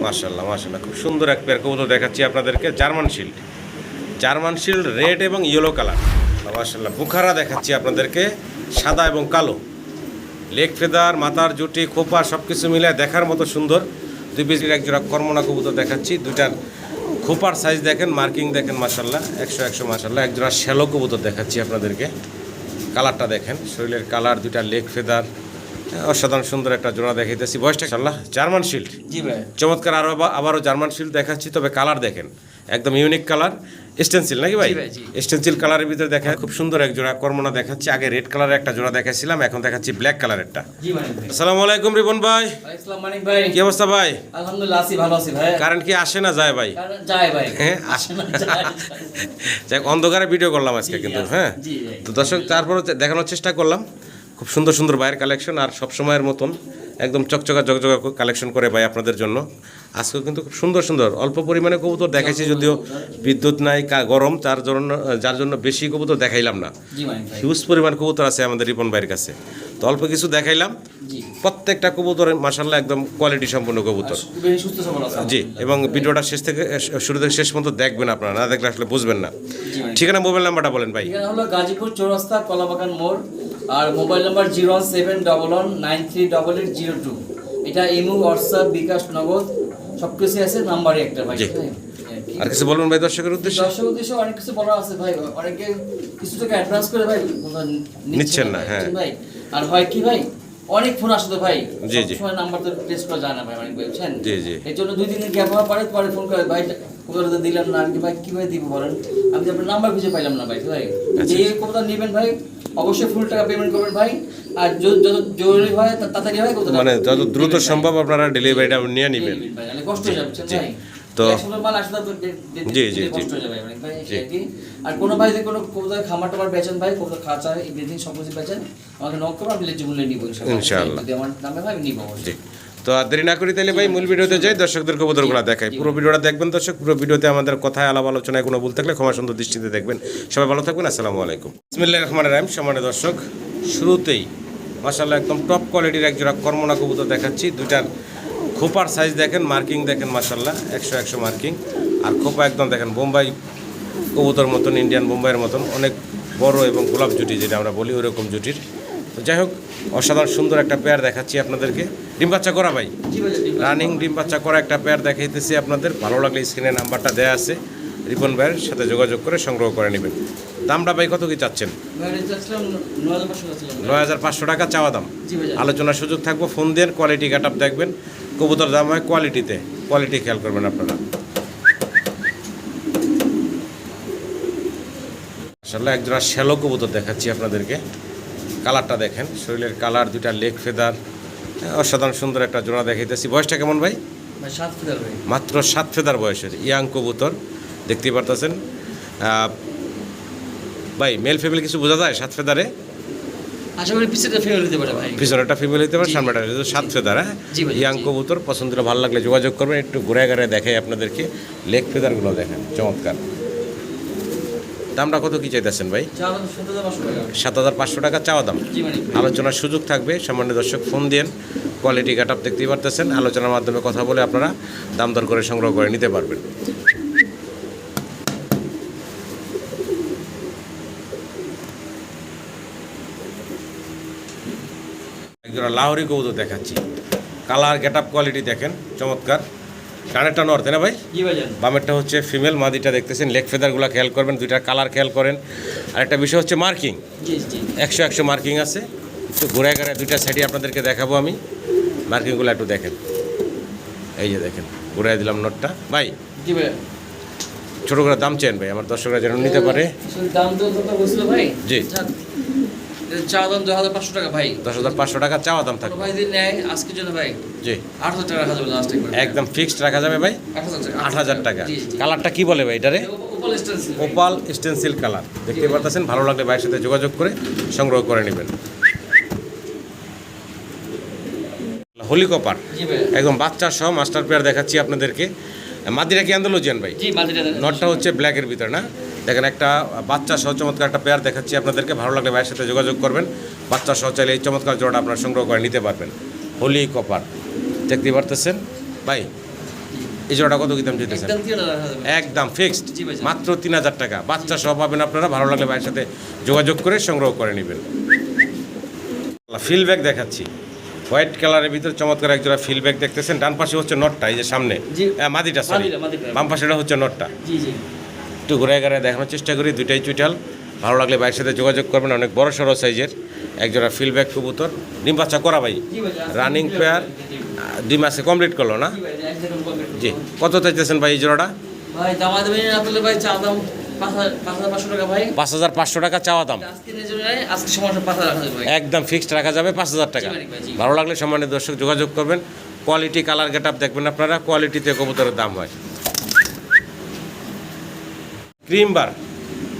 মাশাআল্লাহ মাশাআল্লাহ, খুব সুন্দর এক পেয়ার কবুতর দেখাচ্ছি আপনাদেরকে। জার্মান শিল্ড রেড এবং ইয়েলো কালার। মাশাআল্লাহ, বুখারা দেখাচ্ছি আপনাদেরকে সাদা এবং কালো। লেগ ফেদার, মাথার জুটি, খোপা সব কিছু মিলে দেখার মতো সুন্দর। দুই পিসের এক জোড়া কর্মনা কবুতর দেখাচ্ছি। দুইটার খোপার সাইজ দেখেন, মার্কিং দেখেন, মাশাআল্লাহ 100 মাশাআল্লাহ। এক জোড়া শ্যালো কবুতর দেখাচ্ছি আপনাদেরকে। কালারটা দেখেন, শরীরের কালার, দুইটা লেগ ফেদার, অসাধারণ সুন্দর একটা জোড়া দেখাইতেছি। বয়সটা ইনশাআল্লাহ জার্মান শিল্ড। জি ভাই, চমৎকার। আবারও জার্মান শিল্ড দেখাচ্ছি, তবে কালার দেখেন একদম ইউনিক কালার। স্টেনসিল নাকি ভাই? স্টেনসিল কালারের ভিতরে দেখা খুব সুন্দর এক জোড়া কর্মনা দেখাচ্ছি। আগে রেড কালারের একটা জোড়া দেখাচ্ছিলাম, এখন দেখাচ্ছি ব্ল্যাক কালারেরটা। আসসালামু আলাইকুম রিপন ভাই। কি অবস্থা ভাই? আলহামদুলিল্লাহ আছি, ভালো আছি ভাই। কারেন্ট কি আসে না যায় ভাই? যায় ভাই, হ্যাঁ আসে না যায়। যাই অন্ধকারে ভিডিও করলাম আজকে কিন্তু। হ্যাঁ, তো দর্শক তারপর দেখানোর চেষ্টা করলাম খুব সুন্দর সুন্দর বাইরের কালেকশন, আর সব সময়ের মতন একদম চকচকা জগজগা কালেকশন করে ভাই আপনাদের জন্য। আজকেও কিন্তু খুব সুন্দর সুন্দর অল্প পরিমাণে কবুতর দেখাইছি, যদিও বিদ্যুৎ নাই, গরম, যার জন্য বেশি কবুতর দেখাইলাম না। হিউজ পরিমাণ কবুতর আছে আমাদের রিপন ভাইয়ের কাছে, তো অল্প কিছু দেখাইলাম। প্রত্যেকটা কবুতর মাশাআল্লাহ একদম কোয়ালিটি সম্পন্ন কবুতর। জি, এবং ভিডিওটা শুরু থেকে শেষ পর্যন্ত দেখবেন, আপনারা না দেখলে আসলে বুঝবেন না। ঠিকানা, মোবাইল নাম্বারটা বলেন ভাই। ঠিকানা হলো গাজীপুর চৌরাস্তা, কলাবাগান মোড়, আর মোবাইল নাম্বার 01711938802। এটা ইমো, হোয়াটসঅ্যাপ, বিকাশ, নগদ সবকিছু আছে, নাম্বারই একটা ভাই। আর কিছু বলবেন ভাই দর্শকের উদ্দেশ্যে? অনেক কিছু বলা আছে ভাই। অনেকে কিছু টাকা অ্যাডভান্স করে ভাই নিচ্ছেন না। হ্যাঁ ভাই, আর হয় কি ভাই, অনেক ফোন আসতো ভাই। জি জি, সময় নাম্বার তো টেস্ট করা যায় না ভাই, অনেক বলছেন। জি জি, এর জন্য 2 দিনের গ্যাপ হওয়ার পরে ফোন করে ভাই কবুতর দিলাম না। আমি ভাই কিভাবে দিব বলেন, আমি আপনার নাম্বার খুঁজে পাইলাম না ভাই। ভাই যে কবুতর নেবেন ভাই অবশ্যই ফুল টাকা পেমেন্ট করবেন ভাই, আর যত জরুরি হয় তাড়াতাড়ি হয় কবুতর, মানে যত দ্রুত সম্ভব আপনারা ডেলিভারিটা নিয়ে নেবেন। কষ্ট হয়ে যাচ্ছে ভাই, তো মাল আসলে জি জি কষ্ট হয়ে যাবে ভাই। আর কোনো ভাই যদি কোনো কবুতর খামার টামার বেচেন ভাই, কবুতর খাঁচা এভরিথিং সব কিছু বেচেন, আমাকে নক করবেন, আমি লেজু মূল্যে নিব ইনশাআল্লাহ। যদি আমার নামে ভাই আমি নিব অবশ্যই। তো আর দেরি না করি তাহলে ভাই মূল ভিডিওতে যাই, দর্শকদের কবুতরগুলো দেখাই। পুরো ভিডিওটা দেখবেন দর্শক। পুরো ভিডিওতে আমাদের কথায় আলাপ আলোচনায় কোনো ভুল থাকলে ক্ষমা সুন্দর দৃষ্টিতে দেখবেন। সবাই ভালো থাকবেন। আসসালামু আলাইকুম। বিসমিল্লাহির রহমানির রহিম। সম্মানিত দর্শক, শুরুতেই মাশাআল্লাহ একদম টপ কোয়ালিটির এক জোড়া কর্মনা কবুতর দেখাচ্ছি। দুইটার খোপার সাইজ দেখেন, মার্কিং দেখেন, মাশাআল্লাহ 100 মার্কিং। আর খোপা একদম দেখেন বোম্বাই কবুতর মতন, ইন্ডিয়ান বোম্বাইয়ের মতন, অনেক বড় এবং গোলাপ জুটি যেটা আমরা বলি ওইরকম জুটির। তো যাই হোক, অসাধারণ সুন্দর একটা পেয়ার দেখাচ্ছি আপনাদেরকে। ডিম বাচ্চা করা ভাই, রানিং ডিম বাচ্চা করা একটা পেয়ার দেখাইতেছি আপনাদের। ভালো লাগলে স্ক্রিনে নাম্বারটা দেওয়া আছে, রিপন ভাইয়ের সাথে যোগাযোগ করে সংগ্রহ করে নেবেন। দামটা ভাই কত কি চাচ্ছেন? 9500 টাকা চাওয়া দাম। আলোচনার সুযোগ থাকবো, ফোন দেন, কোয়ালিটি কাট আপ দেখবেন। কবুতর দাম হয় কোয়ালিটিতে, কোয়ালিটি খেয়াল করবেন আপনারা। আসলে একজোড়া শ্যালো কবুতর দেখাচ্ছি আপনাদেরকে। কালারটা দেখেন, শরীরের কালার, দুইটা লেগ ফেদার, অসাধারণ সুন্দর একটা জোড়া দেখাইতেছি। বয়সটা কেমন ভাই? মাত্র 7 ফেদার বয়সের ইয়াং কবুতর দেখতেই পারতেছেন ভাই। মেল ফিমেল কিছু বোঝা যায় 7 ফেদারে? আশা করি পিছনেটা ফিমেল হতে পারে ভাই, পিছনেটা ফিমেল হতে পারে, সামনেটা 7 ফেদার। হ্যাঁ, ইয়াং কবুতর পছন্দ হলে ভালো লাগলে যোগাযোগ করবেন। একটু ঘুরে ঘুরে দেখাই আপনাদেরকে, লেগ ফেদারগুলো দেখেন চমৎকার। দামটা কত কি চাইতেছেন ভাই? 7500 টাকা চাওয়া দাম। আলোচনার সুযোগ থাকবে, সামান্য দর্শক ফোন দিন, কোয়ালিটি কাট আপ দেখতেই পারতেছেন। আলোচনার মাধ্যমে কথা বলে আপনারা দাম দর করে সংগ্রহ করে নিতে পারবেন। একজোড়া লাহোরি কবুতর দেখাচ্ছি। কালার, গেট আপ, কোয়ালিটি দেখেন চমৎকার। কানেরটা নর, তাই না ভাই? বামেরটা হচ্ছে ফিমেল, মাদিটা দেখতেছেন। লেগ ফেদারগুলো খেয়াল করবেন, দুইটা কালার খেয়াল করেন। আর একটা বিষয় হচ্ছে মার্কিং, 100 মার্কিং আছে। একটু ঘুরে ঘুরে দুইটা সাইডে আপনাদেরকে দেখাবো আমি, মার্কিংগুলো একটু দেখেন। এই যে দেখেন, ঘুরাই দিলাম নটটা ভাই। ছোটো করে দাম চেন ভাই, আমার দর্শকরা যেন নিতে পারে। জি, চাওয়া দাম 10,500 টাকা ভাই। 10,500 টাকা চাওয়া দাম থাকে ভাই। যদি নেয় আজকের জন্য ভাই, জি 8,000 টাকা রাখা যাবে লাস্ট একবার, একদম ফিক্সড রাখা যাবে ভাই। 8,000 টাকা। কালারটা কি বলে ভাই এটারে? ওপাল স্টেনসিল কালার দেখতে পারতেছেন। ভালো লাগলে ভাইয়ের সাথে যোগাযোগ করে সংগ্রহ করে নেবেন। হোলি কপার একদম বাচ্চা সহ মাস্টার পেয়ার দেখাচ্ছি আপনাদেরকে। মাদিরা কি আন্দোলজিয়ান ভাই? নটটা হচ্ছে ব্ল্যাকের ভিতরে না, দেখেন একটা বাচ্চা সহ চমৎকার একটা পেয়ার দেখাচ্ছি আপনাদেরকে। ভালো লাগলে ভাইয়ের সাথে যোগাযোগ করবেন। বাচ্চা সহ চাইলে এই চমৎকার জোড়াটা আপনারা সংগ্রহ করে নিতে পারবেন। হোলি কপার দেখতে পারতেছেন ভাই। এই জোড়াটা কত কি দাম চাইতেছেন? একদম 3000 টাকা রাখা যাবে। একদম ফিক্সড, জি ভাই। মাত্র 3000 টাকা। বাচ্চা সহ পাবেন আপনারা, ভালো লাগলে ভাইয়ের সাথে যোগাযোগ করে সংগ্রহ করে নেবেন। ফিল ব্যাগ দেখাচ্ছি, হোয়াইট কালারের ভিতরে চমৎকার একজোড়া ফিল ব্যাগ দেখতেছেন। ডান পাশে হচ্ছে নটটা, এই যে সামনে জি। মাদিটা, সরি মাদিটা। বাম পাশেটা হচ্ছে নটটা। জি জি একটু ঘুরে ঘুরে দেখানোর চেষ্টা করি, দুইটাই চুইটাল। ভালো লাগলে ভাইয়ের সাথে যোগাযোগ করবেন। অনেক বড় সড়ো সাইজের একজোড়া ফিল ব্যাগ কবুতর, ডিম বাচ্চা করা ভাই, জি ভাই। রানিং পেয়ার, 2 মাসে কমপ্লিট করলো না? জি ভাই, একদম কমপ্লিট। জি। কত চাইতেছেন ভাই এই জোড়াটা? ভাই দাম দেবেন আসলে ভাই, চা দাম 5500 টাকা ভাই। 5500 টাকা চাওয়া দাম। আজকের জন্য আজকে সময় 5000 রাখা যাবে ভাই। একদম ফিক্সড রাখা যাবে 5000 টাকা। জি ভাই, জি। ভালো লাগলে সম্মানিত দর্শক যোগাযোগ করবেন। কোয়ালিটি, কালার, গেট আপ দেখবেন আপনারা, কোয়ালিটিতে কবুতরের দাম হয়।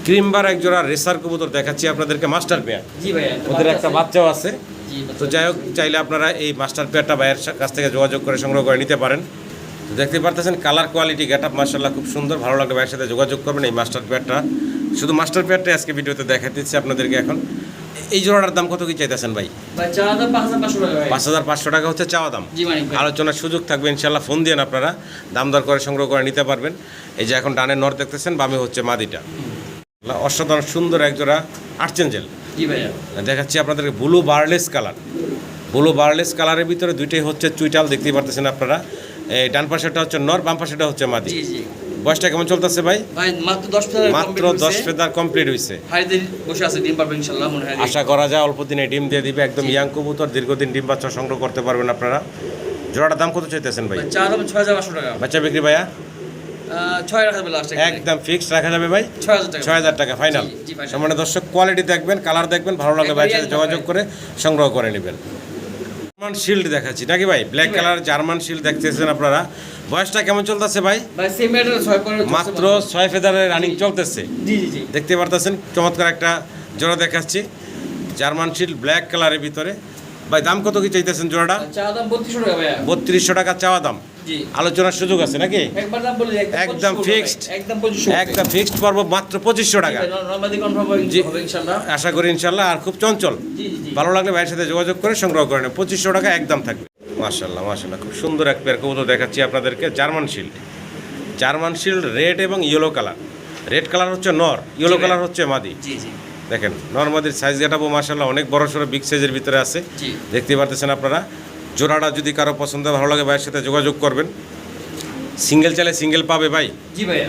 ক্রিমবার একজোড়া রেসার কবুতর দেখাচ্ছি আপনাদেরকে, মাস্টার পেয়ার। জি ভাই। ওদের একটা বাচ্চাও আছে। জি তো যাই হোক, চাইলে আপনারা এই মাস্টার পেয়ারটা ভাইয়ের কাছ থেকে যোগাযোগ করে সংগ্রহ করে নিতে পারেন। তো দেখতে পারতেছেন কালার, কোয়ালিটি, গেট আপ মাশাআল্লাহ খুব সুন্দর। ভালো লাগলে ভাইয়ের সাথে যোগাযোগ করবেন। এই মাস্টার পেয়ারটা, শুধু মাস্টার পেয়ারটাই আজকে ভিডিওতে দেখাতে দিচ্ছি আপনাদেরকে। এখন এই জোড়াটার দাম কত কি চাইতেছেন ভাই? ভাই চা দাম 5500 টাকা ভাই। 5500 টাকা হচ্ছে চাওয়া দাম। জি মানিক ভাই। আলোচনার সুযোগ থাকবে ইনশাল্লাহ, ফোন দিয়ে আপনারা দাম দর করে সংগ্রহ করে নিতে পারবেন। এই যে এখন ডানে নর দেখতেছেন, বামে হচ্ছে মাদিটা। অসাধারণ সুন্দর একজোড়া আর্চেঞ্জেল জি ভাইয়া। দেখাচ্ছি আপনাদেরকে, ব্লু বার্লেস কালার। ব্লু বার্লেস কালারের ভিতরে দুইটাই হচ্ছে চুইটাল, দেখতেই পারতেছেন আপনারা। এই ডান পাশেটা হচ্ছে নর, বাম পাশেটা হচ্ছে মাদি। জি জি। বয়সটা কেমন চলতেছে ভাই? ভাই মাত্র 10 ফেদার মাত্র 10 ফেদার কমপ্লিট হয়েছে। হাইতে বসে আছে, ডিম পারবে ইনশাআল্লাহ মনে হয়। আশা করা যায় অল্প দিনে ডিম দিয়ে দিবে। একদম ইয়াং কবুতর, দীর্ঘদিন ডিম বাচ্চা সংগ্রহ করতে পারবেন আপনারা। জোড়াটার দাম কত চাইতেছেন ভাই? ভাই চা দাম 6500 টাকা। বাচ্চা বিক্রি ভাইয়া 6 রাখা যাবে লাস্ট। একদম ফিক্সড রাখা যাবে ভাই, 6000 টাকা। 6000 টাকা ফাইনাল। জি, জি, final। সম্মানিত দর্শক, কোয়ালিটি দেখবেন, কালার দেখবেন, ভালো লাগলে ভাইয়ের সাথে যোগাযোগ করে সংগ্রহ করে নেবেন। জার্মান শিল্ড দেখাচ্ছি নাকি ভাই? ব্ল্যাক কালার জার্মান শিল্ড দেখতেছেন আপনারা। বয়সটা কেমন চলতেছে ভাই? ভাই সেম ম্যাটার 6 করে মাত্র 6 ফেদারের রানিং চলতেছে। জি জি জি। দেখতে পারতেছেন চমৎকার একটা জোড়া দেখাচ্ছি, জার্মান শিল্ড ব্ল্যাক কালারের ভিতরে। ভাই দাম কত কি চাইতেছেন জোড়াটা? চা দাম 3200 টাকা ভাইয়া। 3200 টাকা চাওয়া দাম। জি। আলোচনার সুযোগ আছে নাকি? একবার দাম বলে একদম ফিক্সড, একদম 2500। একদম ফিক্সড পর্ব, মাত্র 2500 টাকা। নরমালি কনফার্ম জি। হবে ইনশাআল্লাহ। আশা করি ইনশাল্লাহ। আর খুব চঞ্চল, জি জি জি। ভালো লাগলে ভাইয়ের সাথে যোগাযোগ করে সংগ্রহ করে নেন। 2500 টাকা একদম থাকবে। মাশাআল্লাহ মাশাআল্লাহ, খুব সুন্দর এক পেয়ার কবুতর দেখাচ্ছি আপনাদেরকে, German shield. German shield red এবং ইয়েলো কালার। রেড কালার হচ্ছে নর, ইয়েলো কালার হচ্ছে মাদি। জি জি দেখেন নর্মাদির সাইজ গেটাবো মাশাআল্লাহ অনেক বড় সড়ো বিগ সাইজের ভিতরে আছে। জি। দেখতে পারতেছেন আপনারা। জোড়াটা যদি কারো পছন্দ ভালো লাগে ভাইয়ের সাথে যোগাযোগ করবেন। সিঙ্গেল চাইলে সিঙ্গেল পাবে ভাই, জি ভাইয়া।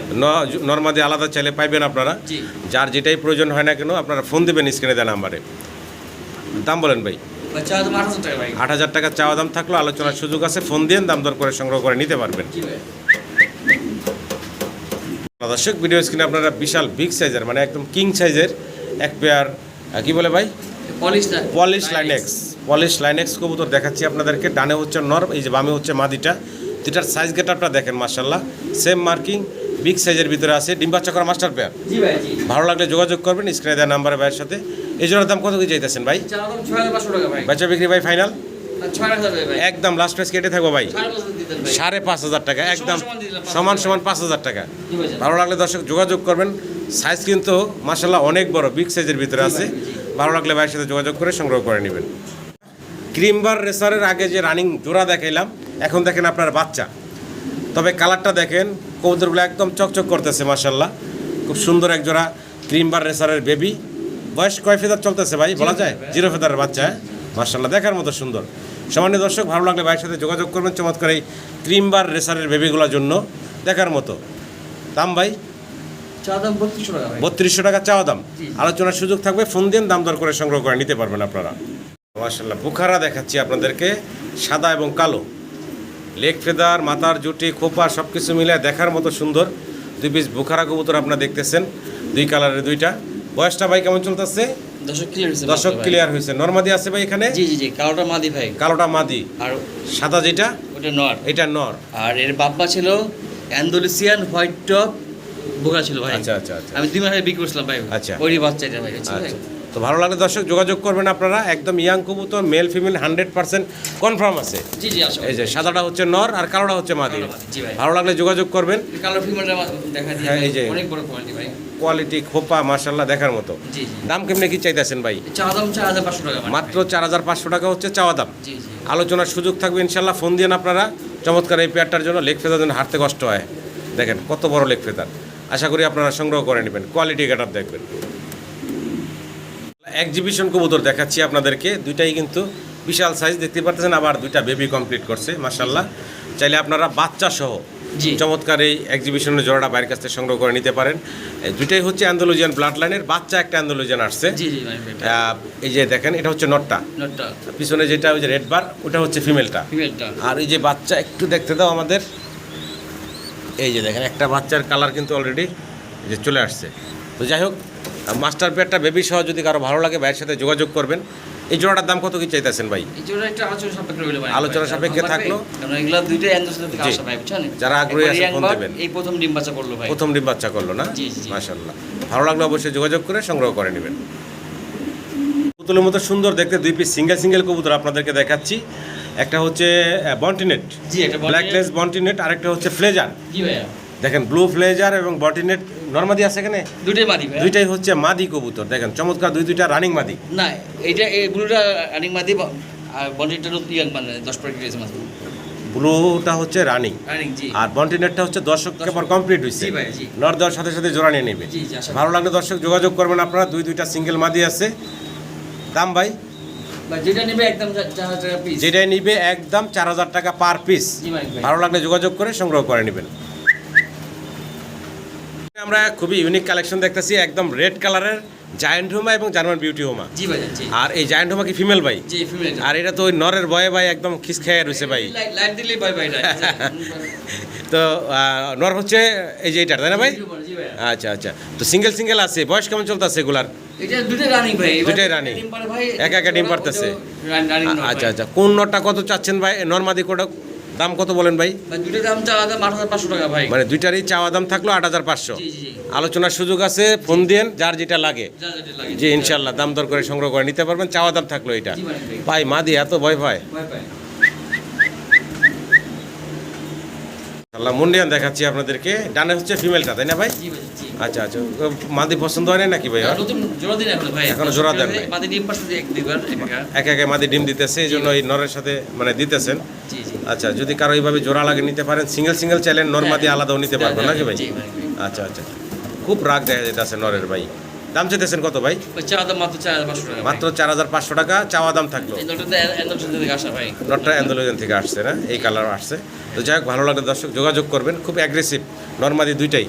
নর্মাদি আলাদা চাইলে পাইবেন আপনারা। জি। যার যেটাই প্রয়োজন হয় না কেন আপনারা ফোন দেবেন স্ক্রিনে দেওয়া নাম্বারে। দাম বলেন ভাই? ভাই চা দাম 8000 টাকা ভাই। 8000 টাকা চাওয়া দাম থাকলো, আলোচনার সুযোগ আছে, ফোন দিয়ে দাম দর করে সংগ্রহ করে নিতে পারবেন। জি ভাইয়া। দর্শক ভিডিও স্ক্রিনে আপনারা বিশাল বিগ সাইজের, মানে একদম কিং সাইজের এক পেয়ার কি বলে ভাই, পলিশ লাইনেক্স কবুতর দেখাচ্ছি আপনাদেরকে। ডানে হচ্ছে নর, এই যে বামে হচ্ছে মাদিটা। দুটার সাইজ গেটআপটা দেখেন মাশাআল্লাহ, সেম মার্কিং, বিগ সাইজের ভিতরে আছে। ডিম বাচ্চা করা মাস্টার পেয়ার। জি ভাই জি। ভালো লাগলে যোগাযোগ করবেন স্ক্রিনে দেওয়া নাম্বারে ভাইয়ের সাথে। এই জোড়ার দাম কত কি চাইতেছেন ভাই? চা দাম 6500 টাকা ভাই। বাচ্চা বিক্রি ভাই ফাইনাল 6 রাখা যাবে ভাই। একদম লাস্ট প্রাইস কেটে থাকবো ভাই, 5,500 দিতেন ভাই। 5500 টাকা একদম সমান দিয়ে দিলাম, সমান 5000 টাকা। জি ভাই। ভালো লাগলে দর্শক যোগাযোগ করবেন। সাইজ কিন্তু মাশাআল্লাহ অনেক বড়, বিগ সাইজের ভিতরে আছে। ভালো লাগলে ভাইয়ের সাথে যোগাযোগ করে সংগ্রহ করে নেবেন। ক্রিমবার রেসারের আগে যে রানিং জোড়া দেখাইলাম, এখন দেখেন আপনার বাচ্চা। তবে কালারটা দেখেন, কবুতরগুলো একদম চকচক করতেছে মাশাআল্লাহ। খুব সুন্দর এক জোড়া ক্রিমবার রেসারের বেবি। বয়স কয় ফেদার চলতেছে ভাই বলা যায়? 0 ফেদারের বাচ্চা। মাশাআল্লাহ দেখার মতো সুন্দর। সামান্য দর্শক ভালো লাগলে ভাইয়ের সাথে যোগাযোগ করবেন চমৎকার এই ক্রিমবার রেসারের বেবিগুলোর জন্য, দেখার মতো। দাম ভাই? চা দাম 3200 টাকা ভাই। 3200 টাকা চাওয়া দাম। জি। আলোচনার সুযোগ থাকবে, ফোন দিন দাম দর করে সংগ্রহ করে নিতে পারবেন আপনারা। মাশাআল্লাহ বুখারা দেখাচ্ছি আপনাদেরকে, সাদা এবং কালো। লেগ ফেদার, মাথার জুটি, খোপা সব কিছু মিলে দেখার মতো সুন্দর 2 পিস বুখারা কবুতর আপনারা দেখতেছেন, 2 কালারের 2টা। বয়সটা ভাই কেমন চলতেছে? দর্শক ক্লিয়ার হইছে। দর্শক ক্লিয়ার হয়েছে। নরমাদি আছে ভাই এখানে? জি জি জি। কালোটা মাদি ভাই। কালোটা মাদি, আর সাদা যেটা ওটা নর। এটা নর। আর এর বাপ্পা ছিল অ্যান্ডালুসিয়ান হোয়াইট টপ বোকা ছিল ভাই। আচ্ছা আচ্ছা আচ্ছা আমি 2 মাস আগে বিক্রি করছিলাম ভাই। আচ্ছা। ওই বাচ্চাটা ভাই হচ্ছে ভাই। আচ্ছা। তো ভালো লাগলে দর্শক যোগাযোগ করবেন আপনারা, একদম ইয়াং কবুতর, মেল ফিমেল 100% কনফার্ম আছে। জি জি আসো। এই যে সাদাটা হচ্ছে নর আর কালোটা হচ্ছে মাদি। জি ভাই। ভালো লাগলে যোগাযোগ করবেন। কালার ফিমেলটা দেখা দিই হ্যাঁ, এই যে। অনেক বড় কোয়ালিটি ভাই। কোয়ালিটি খোপা মাশাআল্লাহ দেখার মতো। জি জি। দাম কেমনে কি চাইতেছেন ভাই? চাওয়া দাম 4500 টাকা মাত্র 4500 টাকা হচ্ছে চাওয়া দাম। জি জি। আলোচনার সুযোগ থাকবে ইনশাল্লাহ, ফোন দিন আপনারা। চমৎকার এই পেয়ারটার জন্য লেগ ফেদার জন্য হাঁটতে কষ্ট হয়, দেখেন কত বড় লেগ ফেদার। আশা করি আপনারা সংগ্রহ করে নেবেন, কোয়ালিটি গেটআপ দেখবেন। এক্সিবিশন কবুতর দেখাচ্ছি আপনাদেরকে, দুইটাই কিন্তু বিশাল সাইজ দেখতে পাচ্ছেন, আবার দুইটা বেবি কমপ্লিট করছে মাশাআল্লাহ। চাইলে আপনারা বাচ্চা সহ জি। চমৎকার এই এক্সিবিশনের জোড়াটা বাইরের কাছ থেকে সংগ্রহ করে নিতে পারেন। এই দুইটাই হচ্ছে অ্যান্ডালুজিয়ান ব্লাড লাইনের, বাচ্চা একটা অ্যান্ডালুজিয়ান আসছে। জি জি ভাই। এই যে দেখেন, এটা হচ্ছে নটটা, নটটা পিছনে যেটা ওই যে রেড বার ওটা হচ্ছে ফিমেলটা। ফিমেলটা। আর এই যে বাচ্চা একটু দেখতে দাও আমাদের, এই যে দেখেন একটা বাচ্চার কালার কিন্তু অলরেডি যে চলে আসছে। তো যাই হোক, মাস্টার পেয়ারটা বেবি সহ যদি কারো ভালো লাগে ভাইয়ের সাথে যোগাযোগ করবেন। এই জোড়াটার দাম কত কি চাইতেছেন ভাই? এই জোড়া একটা আলোচনা সাপেক্ষে হইলো ভাই। আলোচনা সাপেক্ষে থাকলো। কারণ এগুলা দুইটাই অ্যান্ডারসন থেকে জি। আসা ভাই, বুঝছেন? যারা আগ্রহী আছে ফোন একবার দেবেন। এই প্রথম ডিম বাচ্চা করলো ভাই। প্রথম ডিম বাচ্চা করলো না? জি, জি। মাশাআল্লাহ, ভালো লাগলো অবশ্যই যোগাযোগ করে সংগ্রহ করে নেবেন। পুতুলের মতো সুন্দর দেখতে দুই পিস সিঙ্গেল কবুতর আপনাদেরকে দেখাচ্ছি। একটা হচ্ছে বন্টিনেট, জি একটা ব্ল্যাকলেস বন্টিনেট, আরেকটা হচ্ছে ফ্লেজার। জি ভাইয়া। দেখেন ব্লু ফ্লেজার এবং বন্টিনেট নরমাদি আছে এখানে, দুইটাই মাদি ভাই। দুইটাই হচ্ছে মাদি কবুতর। দেখেন চমৎকার দুইটা রানিং মাদি। না এইটা এই ব্লুটা রানিং মাদি আর বন্ডিটা ইয়াং মানে 10 কেজি মাছ। ব্লুটা হচ্ছে রানিং রানিং জি। আর বন্টিনেটটা হচ্ছে দর্শক কেবল কমপ্লিট হয়েছে। জি ভাই, জি। নর দেওয়ার সাথে সাথে জোড়া নিয়ে নেবে। জি, জি, আশা করি। ভালো লাগলে দর্শক যোগাযোগ করবেন আপনারা। দুইটা সিঙ্গেল মাদি আছে। দাম ভাই? ভাই যেটা নেবে একদম 4000 টাকা পিস। যেটাই নিবে একদম 4000 টাকা পার পিস। জি ভাই। ভালো লাগলে যোগাযোগ করে সংগ্রহ করে নেবেন। আমরা খুবই ইউনিক কালেকশন দেখতেছি, একদম রেড কালারের জায়ান্ট হোমা এবং জার্মান বিউটি হোমা। জি ভাই জি। আর এই জায়ান্ট হোমা কি ফিমেল ভাই? জি ফিমেল। আর এটা তো ওই নরের ভয়ে ভাই একদম খিস খেয়ে রয়েছে ভাই। লাইট দিলেই ভাই ভাই তো নর হচ্ছে এই যে এটা, তাই না ভাই? জি ভাই। আচ্ছা আচ্ছা। তো সিঙ্গেল আছে, বয়স কেমন চলতেছে এগুলার? এটা দুটোই রানিং ভাই। দুটোই running। ডিম পারে ভাই। একা ডিম পারতেছে। রানিং আচ্ছা আচ্ছা। কোন নরটা কত চাচ্ছেন ভাই? নরমাদি কোটা দাম কত বলেন ভাই? ভাই দুটোর দাম 8500 টাকা ভাই। মানে দুইটারই চাওয়া দাম থাকলো 8500। জি জি। আলোচনার সুযোগ আছে, ফোন দিন যার যেটা লাগে। যা যেটা লাগে। জি ইনশাল্লাহ দাম দর করে সংগ্রহ করে নিতে পারবেন। চাওয়া দাম থাকলো এটা। জি ভাই। ভাই মাদি এত ভয় পায়। ভাই ভাই। আল্লাহ মুন্ডিয়ান দেখাচ্ছি আপনাদেরকে। ডানে হচ্ছে ফিমেলটা, তাই না ভাই? জি ভাই জি। আচ্ছা আচ্ছা। মাদি পছন্দ হয় না নাকি ভাই? নতুন জোড়া দিন এখন ভাই। এখনো জোড়া দেন নাই। মাদি ডিম পারছে এক দুইবার একা। একে মাদি ডিম দিতেছে, এই জন্য এই নরের সাথে মানে দিতেছেন। জি জি। আচ্ছা, যদি কারো এইভাবে জোড়া লাগে নিতে পারেন। সিঙ্গেল চাইলেন নরমাদি আলাদাও নিতে পারবেন নাকি ভাই? জি ভাই। আচ্ছা আচ্ছা। খুব রাগ দেখা যেতেছে নরের ভাই। দাম চেতেছেন কত ভাই? ওই চাওয়া দাম মাত্র 4500 টাকা। মাত্র 4500 টাকা চাওয়া দাম থাকলো। এই নটটা অ্যান্ডারসন থেকে আসা ভাই। নটটা অ্যান্ডালুজিয়ান থেকে আসছে না, এই কালার আসছে। তো যাই হোক, ভালো লাগলে দর্শক যোগাযোগ করবেন। খুব অ্যাগ্রেসিভ নরমাদি দুইটাই।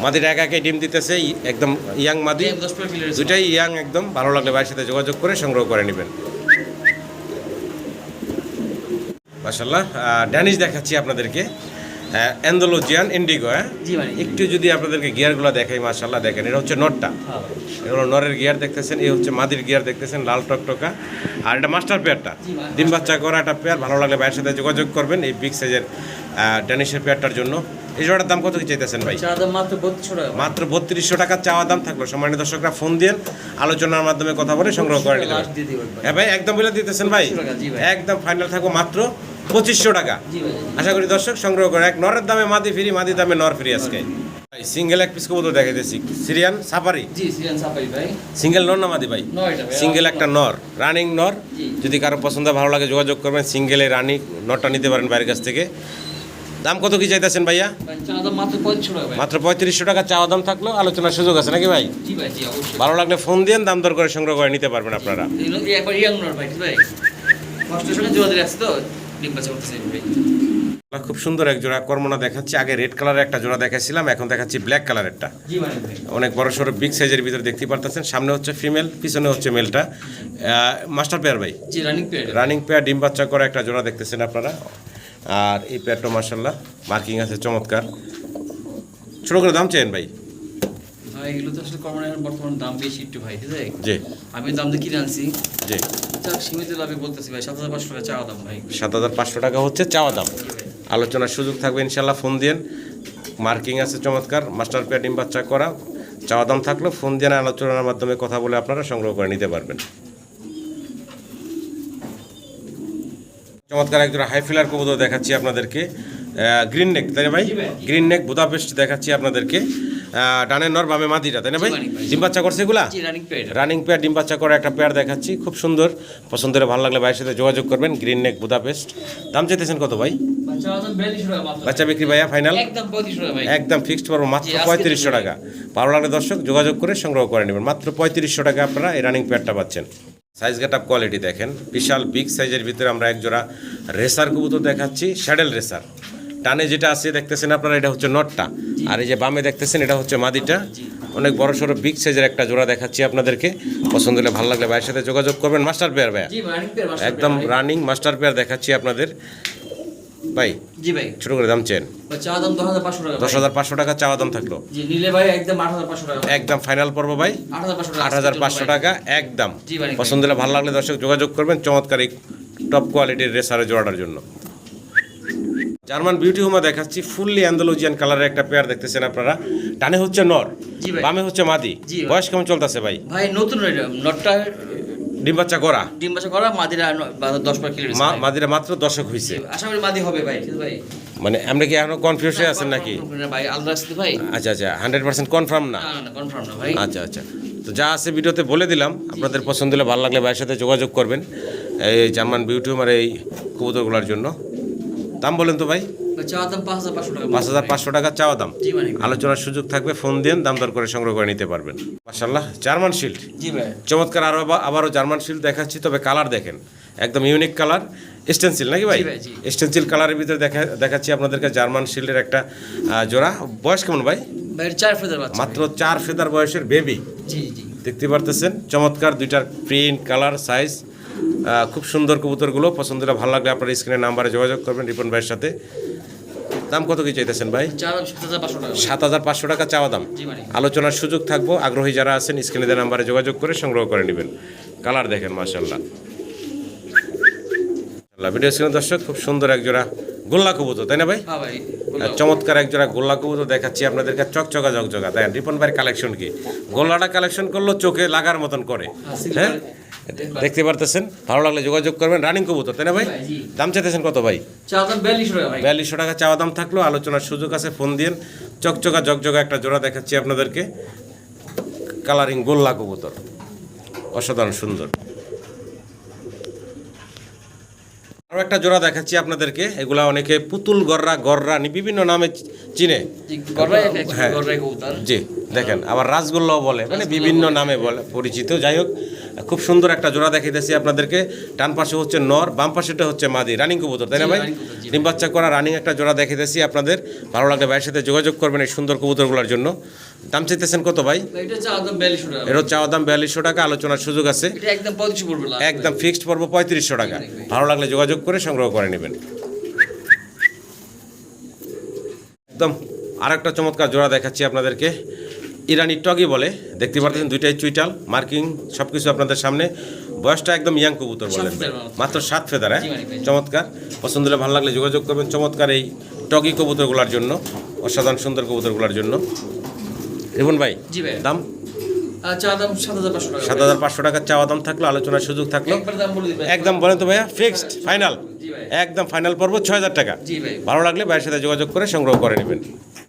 মাদিটা একে ডিম দিতেছে, একদম ইয়াং মাদি, 10 কিলো। দুইটাই ইয়াং একদম। ভালো লাগলে ভাইয়ের সাথে যোগাযোগ করে সংগ্রহ করে নেবেন। মাশাআল্লাহ। ড্যানিশ দেখাচ্ছি আপনাদেরকে, অ্যান্ডালুজিয়ান ইন্ডিগো। জি ভাই। একটু যদি আপনাদেরকে গিয়ারগুলো দেখাই, মাশাআল্লাহ দেখেন, এটা হচ্ছে নটটা, হ্যাঁ। এগুলো নরের গিয়ার দেখতেছেন, এই হচ্ছে মাদির গিয়ার দেখতেছেন, লাল টকটকা। আর এটা মাস্টার পেয়ারটা, ডিম বাচ্চা করা একটা পেয়ার। ভালো লাগলে ভাইয়ের সাথে যোগাযোগ করবেন এই বিগ সাইজের ড্যানিশের পেয়ারটার জন্য। এই জোড়াটার দাম কত কি চাইতেছেন ভাই? চাওয়া দাম মাত্র 3200 টাকা। মাত্র 3200 টাকা চাওয়া দাম থাকলো। সম্মানিত দর্শকরা ফোন দিয়ে আলোচনার মাধ্যমে কথা বলে সংগ্রহ করে নিতে লাস্ট দিয়ে দিব ভাই। হ্যাঁ ভাই, একদম বলে দিতেছেন ভাই? 2500 টাকা, জি ভাই। একদম ফাইনাল থাকবো মাত্র 2500 টাকা। জি ভাই। আশা করি দর্শক সংগ্রহ করে। এক নরের দামে মাদি ফ্রি, মাদি দামে নর ফ্রি আজকে। সিঙ্গেল এক পিস কবুতর দেখাইতেছি, সিরিয়ান সাফারি। জি সিরিয়ান সাফারি ভাই। সিঙ্গেল নর না মাদি ভাই? নয় এটা ভাই। সিঙ্গেল একটা নর, রানিং নর। জি। যদি কারো পছন্দ ভালো লাগে যোগাযোগ করবেন। সিঙ্গেলে রানিং নরটা নিতে পারেন বাইরের কাছ থেকে। দাম কত কি চাইতেছেন ভাইয়া? ভাই চাওয়া দাম মাত্র 3500 টাকা ভাই। মাত্র 3500 টাকা চাওয়া দাম থাকলো, আলোচনার সুযোগ আছে নাকি ভাই? জি ভাই জি অবশ্যই। ভালো লাগলে ফোন দিয়ে দাম দর করে সংগ্রহ করে নিতে পারবেন আপনারা। এগুলো একবার ইয়াং নর ভাই, ঠিক ভাই। কষ্টের সঙ্গে জোড়া দিয়ে আসছে তো ডিম বাচ্চা করতেছে ভাই। খুব সুন্দর এক জোড়া কর্মনা দেখাচ্ছি। আগে রেড কালারের একটা জোড়া দেখাচ্ছিলাম, এখন দেখাচ্ছি ব্ল্যাক কালারেরটা। জি ভাই। অনেক বড় সড়ো বিগ সাইজের ভিতরে দেখতে পারতেছেন। সামনে হচ্ছে ফিমেল, পিছনে হচ্ছে মেলটা। মাস্টার পেয়ার ভাই, জি রানিং পেয়ার। রানিং পেয়ার, ডিম বাচ্চা করা একটা জোড়া দেখতেছেন আপনারা। আর এই পেয়ারটা মাশাআল্লাহ মার্কিং আছে চমৎকার। ছোট করে দাম চেয়েন ভাই? ভাই এগুলো তো আসলে কমন এখন বর্তমান দাম বেশি একটু ভাই, ঠিক আছে? জি আমি দাম দিয়ে কিনে আনছি। জি। যাক সীমিত লাভে বলতেছি ভাই, 7500 টাকা চাওয়া দাম ভাই। 7500 টাকা হচ্ছে চাওয়া দাম। আলোচনার সুযোগ থাকবে ইনশাল্লাহ, ফোন দিন। মার্কিং আছে চমৎকার, মাস্টার পেয়ার, ডিম বাচ্চা করা। চাওয়া দাম থাকলো, ফোন দিয়ে আলোচনার মাধ্যমে কথা বলে আপনারা সংগ্রহ করে নিতে পারবেন। চমৎকার একজোড়া হাই ফিলার কবুতর দেখাচ্ছি আপনাদেরকে, গ্রিন নেক, তাই না ভাই? গ্রিন নেক বুদাপেস্ট দেখাচ্ছি আপনাদেরকে। ডানের নর বামে মাদিটা, তাই না ভাই? ডিম বাচ্চা করছে এগুলা রানিং পেয়ার, ডিম বাচ্চা করা একটা পেয়ার দেখাচ্ছি, খুব সুন্দর। পছন্দ হলে ভালো লাগলে ভাইয়ের সাথে যোগাযোগ করবেন। গ্রিন নেক বুদাপেস্ট। দাম চাইতেছেন কত ভাই? বাচ্চা বিক্রি ভাইয়া ফাইনাল একদম ফিক্সড পারবো মাত্র 3500 টাকা। ভালো লাগলে দর্শক যোগাযোগ করে সংগ্রহ করে নেবেন। মাত্র 3500 টাকা আপনারা এই রানিং পেয়ারটা পাচ্ছেন। সাইজ গেট আপ কোয়ালিটি দেখেন, বিশাল বিগ সাইজের ভিতরে আমরা এক জোড়া রেসার কবুতর দেখাচ্ছি, শ্যাডেল রেসার। টানে যেটা আছে দেখতেছেন আপনারা, এটা হচ্ছে নটটা, আর এই যে বামে দেখতেছেন এটা হচ্ছে মাদিটা। অনেক বড় সড়ো বিগ সাইজের একটা জোড়া দেখাচ্ছি আপনাদেরকে। পছন্দ হলে ভালো লাগলে ভাইয়ের সাথে যোগাযোগ করবেন। মাস্টার পেয়ার ভাইয়া, একদম রানিং মাস্টার পেয়ার দেখাচ্ছি আপনাদের ভাই। জি ভাই, ছোট করে দাম চেন, চাওয়া দাম 10,500 টাকা। 10,500 টাকা চাওয়া দাম থাকলো। জি, নিলে ভাই একদম 8,500 টাকা। একদম ফাইনাল পড়বো ভাই 8,500 টাকা একদম। পছন্দ হলে ভালো লাগলে দর্শক যোগাযোগ করবেন চমৎকার এই টপ কোয়ালিটির রেসারের জোড়াটার জন্য। জার্মান বিউটি হোমা দেখাচ্ছি, ফুললি অ্যান্ডালুজিয়ান কালারের একটা পেয়ার দেখতেছেন আপনারা। টানে হচ্ছে নর, বামে হচ্ছে মাদি। বয়স কেমন চলতেছে ভাই? ভাই নতুন নটটা ডিম বাচ্চা করা, মাদিরা 10 পর কিলো, মাদিরা মাত্র 10 হয়েছে। আশা করি মাদি হবে ভাই। ভাই মানে আমরা কি এখনো কনফিউজে আছেন নাকি? ভাই আলাদা আছে ভাই। আচ্ছা 100% কনফার্ম না? না কনফার্ম না ভাই। আচ্ছা তো যা আছে ভিডিওতে বলে দিলাম, আপনাদের পছন্দ হলে ভালো লাগলে ভাইয়ের সাথে যোগাযোগ করবেন এই জার্মান বিউটি হোমার এই কবুতরগুলোর জন্য। দাম বলেন তো ভাই? চাওয়া দাম 5,500 টাকা। 5,500 টাকা চাওয়া দাম। আলোচনার সুযোগ থাকবে, ফোন দেন, দাম দর করে সংগ্রহ করে নিতে পারবেন। মাশাআল্লাহ, জার্মান শিল্ড। জি ভাই, চমৎকার। আবারও জার্মান শিল্ড দেখাচ্ছি, তবে কালার দেখেন একদম ইউনিক কালার। স্টেনসিল নাকি ভাই? স্টেনসিল কালারের ভিতরে দেখাচ্ছি আপনাদেরকে জার্মান শিল্ডের একটা জোড়া। বয়স কেমন ভাই? ভাই 4 ফেদার বাচ্চা, মাত্র 4 ফেদার বয়সের বেবি। জি দেখতে পারতেছেন চমৎকার দুইটার প্রিন্ট, কালার, সাইজ খুব সুন্দর কবুতরগুলো। পছন্দ হলে ভালো লাগলে আপনার স্ক্রিনের নাম্বারে যোগাযোগ করবেন রিপন ভাইয়ের সাথে। দাম কত কি চাইতেছেন ভাই? 7,500 টাকা চাওয়া দাম। আলোচনার সুযোগ থাকবো, আগ্রহী যারা আছেন স্ক্রিনে দেওয়া নাম্বারে যোগাযোগ করে সংগ্রহ করে নেবেন। কালার দেখেন মাশাআল্লাহ। ভিডিও স্ক্রিনে দর্শক খুব সুন্দর এক জোড়া গোল্লা কবুতর, তাই না ভাই? চমৎকার এক জোড়া গোল্লা কবুতর দেখাচ্ছি আপনাদেরকে, চকচকা জকজকা। দেখেন রিপন ভাইয়ের কালেকশন কি, গোল্লাটা কালেকশন করলো চোখে লাগার মতন করে। হ্যাঁ দেখতে পারতেছেন, ভালো লাগলে যোগাযোগ করবেন। রানিং কবুতর, তাই না ভাই? দাম চাইতেছেন কত ভাই? 4200 টাকা চাওয়া দাম থাকলো, আলোচনার সুযোগ আছে, ফোন দিন। চকচকা জকজকা একটা জোড়া দেখাচ্ছি আপনাদেরকে, কালারিং গোল্লা কবুতর, অসাধারণ সুন্দর। আরও একটা জোড়া দেখাচ্ছি আপনাদেরকে, এগুলা অনেকে পুতুল গররা বিভিন্ন নামে চিনে। হ্যাঁ জি, দেখেন আবার রাসগোল্লাও বলে, মানে বিভিন্ন নামে বলে পরিচিত। যাই হোক, খুব সুন্দর একটা জোড়া দেখাইতেছি আপনাদেরকে। ডান পাশে হচ্ছে নর, বাম পাশেটা হচ্ছে মাদি, রানিং কবুতর, তাই না ভাই? ডিম বাচ্চা করা রানিং একটা জোড়া দেখাইতেছি আপনাদের। ভালো লাগলে ভাইয়ের সাথে যোগাযোগ করবেন এই সুন্দর কবুতরগুলোর জন্য। দাম চাইতেছেন কত ভাই? এর চাওয়া দাম 4200 টাকা, আলোচনার সুযোগ আছে। একদম ফিক্সড পড়বো 3500 টাকা। ভালো লাগলে যোগাযোগ করে সংগ্রহ করে নেবেন। একদম আরেকটা চমৎকার জোড়া দেখাচ্ছি আপনাদেরকে, ইরানি টগি বলে। দেখতে পাচ্ছেন দুইটাই চুইটাল, মার্কিং সব কিছু আপনাদের সামনে। বয়সটা একদম ইয়াং কবুতর বলেন, মাত্র 7 ফেদার। হ্যাঁ চমৎকার। পছন্দ হলে ভালো লাগলে যোগাযোগ করবেন চমৎকার এই টগি কবুতরগুলোর জন্য, অসাধারণ সুন্দর কবুতরগুলোর জন্য। রিপন ভাই দাম? 7,500 টাকা চাওয়া দাম থাকলো, আলোচনার সুযোগ থাকলো। একদম বলেন তো ভাইয়া, ফিক্সড ফাইনাল? একদম ফাইনাল পড়বো 6,000 টাকা। ভালো লাগলে ভাইয়ের সাথে যোগাযোগ করে সংগ্রহ করে নেবেন।